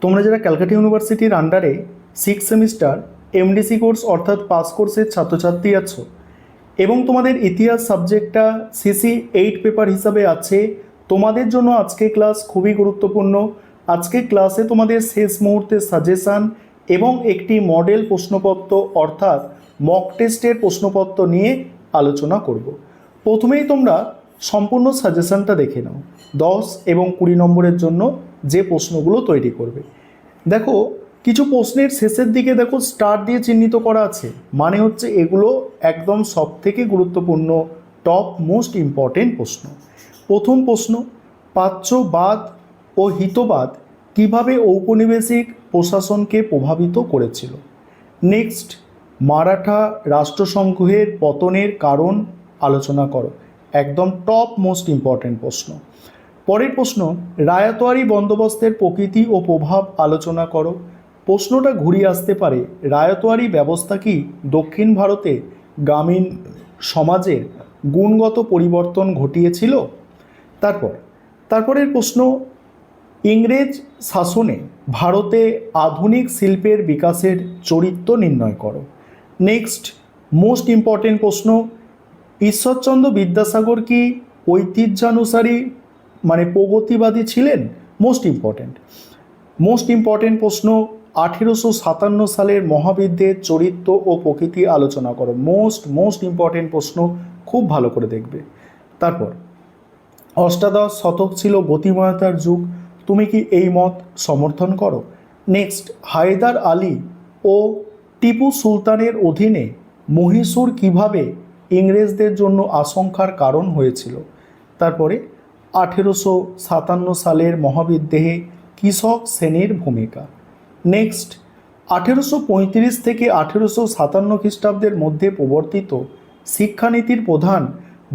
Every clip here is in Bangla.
তোমরা যারা ক্যালকাটা ইউনিভার্সিটির আন্ডারে 6 সেমিস্টার এমডিসি কোর্স অর্থাৎ পাস কোর্সের ছাত্রছাত্রী আছো এবং তোমাদের ইতিহাস সাবজেক্টটা সিসি 8 পেপার হিসাবে আছে, তোমাদের জন্য আজকে ক্লাস খুবই গুরুত্বপূর্ণ। আজকে ক্লাসে তোমাদের শেষ মুহূর্তে সাজেশান এবং একটি মডেল প্রশ্নপত্র অর্থাৎ মক টেস্টের প্রশ্নপত্র নিয়ে আলোচনা করব। প্রথমেই তোমরা সম্পূর্ণ সাজেশানটা দেখে নাও, 10 এবং 20 নম্বরের জন্য যে প্রশ্নগুলো তৈরি করবে। দেখো কিছু প্রশ্নের শেষের দিকে দেখো স্টার দিয়ে চিহ্নিত করা আছে, মানে হচ্ছে এগুলো একদম সব থেকে গুরুত্বপূর্ণ টপ মোস্ট ইম্পর্টেন্ট প্রশ্ন। প্রথম প্রশ্ন, প্রাচ্যবাদ ও হিতবাদ কিভাবে ঔপনিবেশিক প্রশাসনকে প্রভাবিত করেছিল। নেক্সট, মারাঠা রাষ্ট্রসংঘের পতনের কারণ আলোচনা করো, একদম টপ মোস্ট ইম্পর্টেন্ট প্রশ্ন। পরের প্রশ্ন, রায়তওয়ারি বন্দোবস্তের প্রকৃতি ও প্রভাব আলোচনা করো। প্রশ্নটা ঘুরিয়ে আসতে পারে, রায়তওয়ারি ব্যবস্থা কি দক্ষিণ ভারতে গ্রামীণ সমাজের গুণগত পরিবর্তন ঘটিয়েছিল। তারপরের প্রশ্ন, ইংরেজ শাসনে ভারতে আধুনিক শিল্পের বিকাশের চরিত্র নির্ণয় করো। নেক্সট, মোস্ট ইম্পর্টেন্ট প্রশ্ন, ঈশ্বরচন্দ্র বিদ্যাসাগর কি ঐতিহ্যানুসারী মানে প্রগতিবাদী ছিলেন। মোস্ট ইম্পর্টেন্ট প্রশ্ন, 1857 সালের মহাবিদ্যের চরিত্র ও প্রকৃতি আলোচনা করো। মোস্ট ইম্পর্টেন্ট প্রশ্ন, খুব ভালো করে দেখবে। তারপর, অষ্টাদশ শতক ছিল গতিময়তার যুগ, তুমি কি এই মত সমর্থন করো। নেক্সট, হায়দার আলী ও টিপু সুলতানের অধীনে মহীশূর কিভাবে ইংরেজদের জন্য আশঙ্কার কারণ হয়েছিল। তারপরে 1857 সালের মহাবিদ্রোহে কৃষক শ্রেণীর ভূমিকা। নেক্সট, 1835 থেকে 1857 খ্রিস্টাব্দের মধ্যে প্রবর্তিত শিক্ষানীতির প্রধান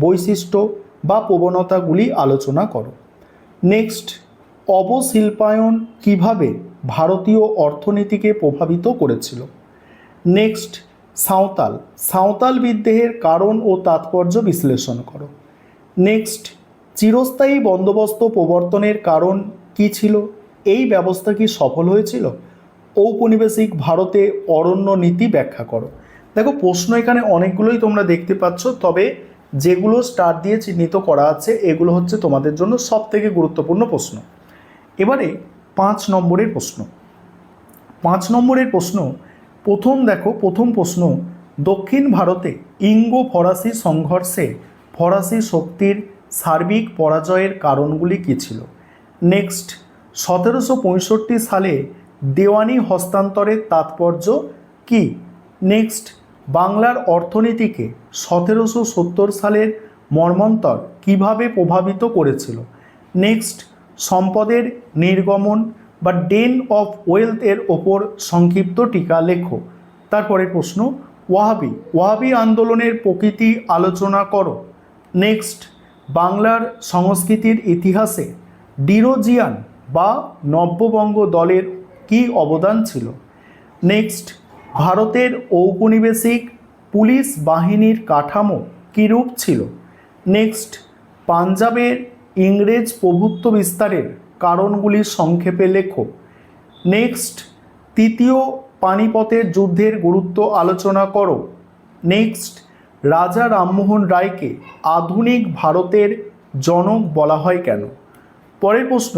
বৈশিষ্ট্য বা প্রবণতাগুলি আলোচনা করো। নেক্সট, অবশিল্পায়ন কিভাবে ভারতীয় অর্থনীতিকে প্রভাবিত করেছিল। নেক্সট, সাঁওতাল বিদ্রোহের কারণ ও তাৎপর্য বিশ্লেষণ করো। নেক্সট, চিরস্থায়ী বন্দোবস্ত প্রবর্তনের কারণ কি ছিল, এই ব্যবস্থা কি সফল হয়েছিল। ঔপনিবেশিক ভারতে অরণ্য নীতি ব্যাখ্যা করো। দেখো প্রশ্ন এখানে অনেকগুলোই তোমরা দেখতে পাচ্ছ, তবে যেগুলো স্টার দিয়ে চিহ্নিত করা আছে এগুলো হচ্ছে তোমাদের জন্য সব থেকে গুরুত্বপূর্ণ প্রশ্ন। এবারে 5 নম্বরের প্রশ্ন। প্রথম প্রশ্ন, দক্ষিণ ভারতে ইঙ্গো ফরাসি সংঘর্ষে ফরাসি শক্তির সার্বিক পরাজয়ের কারণগুলি কী ছিল। নেক্সট, 1765 সালে দেওয়ানি হস্তান্তরের তাৎপর্য কী। নেক্সট, বাংলার অর্থনীতিকে 1770 সালের মর্মন্তর কিভাবে প্রভাবিত করেছিল। নেক্সট, সম্পদের নির্গমন বা ডেন অফ ওয়েলথ এর ওপর সংক্ষিপ্ত টিকা লেখো। তারপরের প্রশ্ন, ওয়াহাবি আন্দোলনের প্রকৃতি আলোচনা করো। নেক্সট, বাংলার সংস্কৃতির ইতিহাসে ডিরোজিয়ান বা নব্যবঙ্গ দলের কী অবদান ছিল। নেক্সট, ভারতের ঔপনিবেশিক পুলিশ বাহিনীর কাঠামো কীরূপ ছিল। নেক্সট, পাঞ্জাবের ইংরেজ প্রভুত্ব বিস্তারের কারণগুলি সংক্ষেপে লেখো। নেক্সট, তৃতীয় পানিপথের যুদ্ধের গুরুত্ব আলোচনা করো। নেক্সট, রাজা রামমোহন রায়কে আধুনিক ভারতের জনক বলা হয় কেন। পরের প্রশ্ন,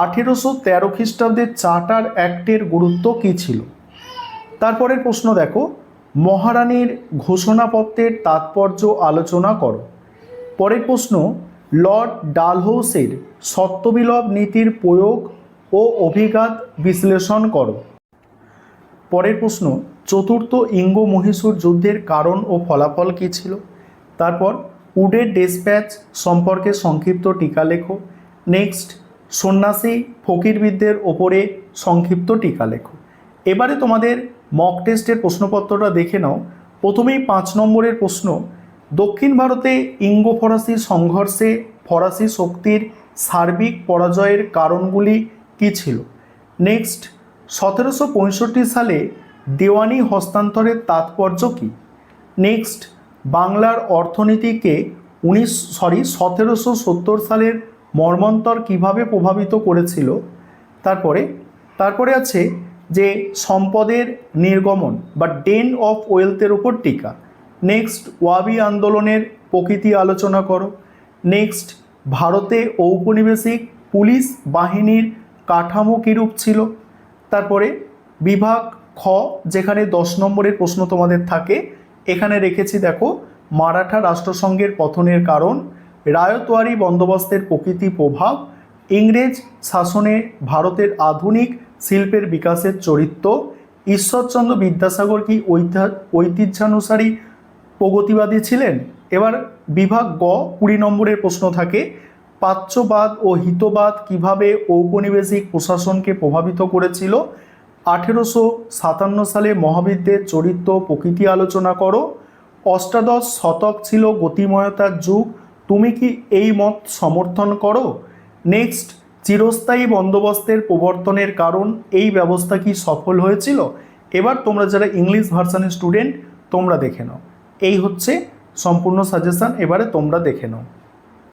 1813 খ্রিস্টাব্দের চার্টার অ্যাক্টের গুরুত্ব কী ছিল। তারপরের প্রশ্ন দেখো, মহারানীর ঘোষণাপত্রের তাৎপর্য আলোচনা করো। পরের প্রশ্ন, লর্ড ডালহৌসির সত্যবিলোপ নীতির প্রয়োগ ও অভিঘাত বিশ্লেষণ করো। পরের প্রশ্ন, চতুর্থ ইঙ্গো মহীশূর যুদ্ধের কারণ ও ফলাফল কী ছিল। তারপর উডের ডেসপ্যাচ সম্পর্কে সংক্ষিপ্ত টিকা লেখো। নেক্সট, সন্ন্যাসী ফকিরবিদদের ওপরে সংক্ষিপ্ত টিকা লেখো। এবারে তোমাদের মক টেস্টের প্রশ্নপত্রটা দেখে নাও। প্রথমেই 5 নম্বরের প্রশ্ন, দক্ষিণ ভারতে ইঙ্গো ফরাসি সংঘর্ষে ফরাসি শক্তির সার্বিক পরাজয়ের কারণগুলি কী ছিল। নেক্সট, 1765 সালে দেওয়ানি হস্তান্তরের তাৎপর্য কী। নেক্সট, বাংলার অর্থনীতিকে 1770 সালের মর্মন্তর কিভাবে প্রভাবিত করেছিল। তারপরে তারপরে আছে যে সম্পদের নির্গমন বা ডেন অফ ওয়েলথের উপর টিকা। নেক্সট ওয়াবি আন্দোলনের প্রকৃতি আলোচনা করো। নেক্সট ভারতে ঔপনিবেশিক পুলিশ বাহিনীর কাঠামো কীরূপ ছিল। তারপরে বিভাগ খ, যেখানে 10 নম্বরের প্রশ্ন তোমাদের থাকে, এখানে রেখেছি দেখো মারাঠা রাষ্ট্রসংঘের পতনের কারণ, রায়তওয়ারি বন্দোবস্তের প্রকৃতি প্রভাব, ইংরেজ শাসনে ভারতের আধুনিক শিল্পের বিকাশের চরিত্র, ঈশ্বরচন্দ্র বিদ্যাসাগর কি ঐতিহ্যানুসারী প্রগতিবাদী ছিলেন। এবার বিভাগ গ 20 নম্বরের প্রশ্ন থাকে, প্রাচ্যবাদ ও হিতবাদ কিভাবে ঔপনিবেশিক প্রশাসনকে প্রভাবিত করেছিল। 1857 সালে মহাবিদ্যের চরিত্র প্রকৃতি আলোচনা করো। অষ্টাদশ শতক ছিল গতিময়তার যুগ, তুমি কি এই মত সমর্থন করো। নেক্সট চিরস্থায়ী বন্দোবস্তের প্রবর্তনের কারণ, এই ব্যবস্থা কি সফল হয়েছিল। এবার তোমরা যারা ইংলিশ ভার্সানের স্টুডেন্ট তোমরা দেখে নাও। এই হচ্ছে সম্পূর্ণ সাজেশন, এবারে তোমরা দেখে নাও।